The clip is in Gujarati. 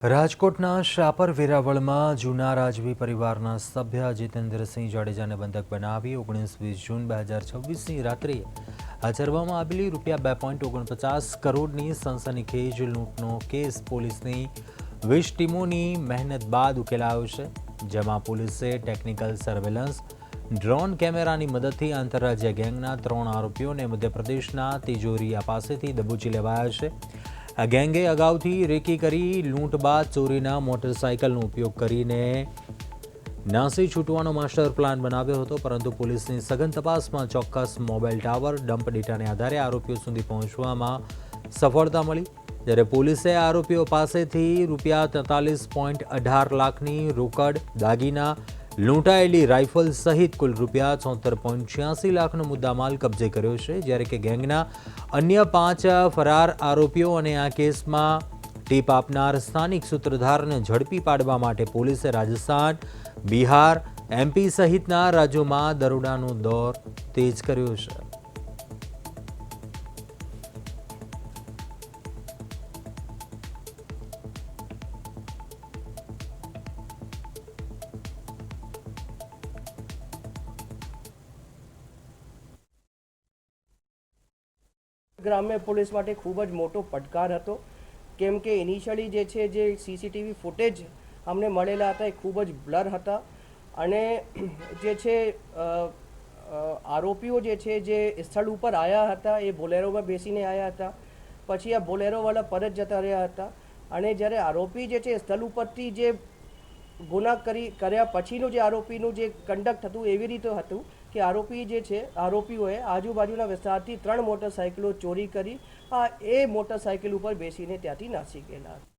રાજકોટના શાપર વેરાવળમાં જૂના રાજવી પરિવારના સભ્ય જીતેન્દ્રસિંહ જાડેજાને બંધક બનાવી 19-20 જૂન 2026ની રાત્રિએ આચરવામાં આવેલી ₹2.49 કરોડની સનસનીખેજ લૂંટનો કેસ પોલીસની 20 ટીમોની મહેનત બાદ ઉકેલાયો છે, જેમાં પોલીસે ટેકનિકલ સર્વેલન્સ ડ્રોન કેમેરાની મદદથી આંતરરાજ્ય ગેંગના 3 આરોપીઓને મધ્યપ્રદેશના તિજોરિયા પાસેથી દબોચી લેવાયા છે। આ ગેંગે અગાઉથી રેકી કરી લૂંટ બાદ ચોરીના મોટરસાયકલનો ઉપયોગ કરીને નાસી છૂટવાનો માસ્ટર પ્લાન બનાવ્યો હતો, પરંતુ પોલીસની સઘન તપાસમાં ચોક્કસ મોબાઈલ ટાવર ડમ્પ ડેટાને આધારે આરોપીઓ સુધી પહોંચવામાં સફળતા મળી, જ્યારે પોલીસે આરોપીઓ પાસેથી ₹43.18 લાખની રોકડ, દાગીના, લૂંટાયેલી રાઇફલ સહિત કુલ ₹74.86 લાખનો મુદ્દામાલ કબજે કર્યો છે, જ્યારે કે ગેંગના અન્ય 5 ફરાર આરોપીઓ અને આ કેસમાં ટીપ આપનાર સ્થાનિક સૂત્રધારને ઝડપી પાડવા માટે પોલીસે રાજસ્થાન, બિહાર, MP સહિતના રાજ્યોમાં દરોડાનો દોર તેજ કર્યો છે। ગ્રામ્ય પોલીસ માટે ખૂબ જ મોટો પડકાર હતો, કેમ કે ઇનિશિયલી જે છે જે CCTV ફૂટેજ અમને મળેલા હતા એ ખૂબ જ બ્લર હતા અને જે છે આરોપીઓ જે છે જે સ્થળ ઉપર આવ્યા હતા એ બોલેરોમાં બેસીને આવ્યા હતા, પછી આ બોલેરોવાળા પરત જતા રહ્યા હતા અને જ્યારે આરોપી જે છે સ્થળ ઉપરથી જે ગુના કર્યા પછીનું જે આરોપીનું જે કંડક્ટ હતું એવી રીતે હતું કે આરોપીઓએ આજુબાજુના વિસ્તારથી 3 મોટરસાઇકલો ચોરી કરી એ મોટરસાઇકલ ઉપર બેસીને ત્યાંથી નાસી ગયેલા હતા।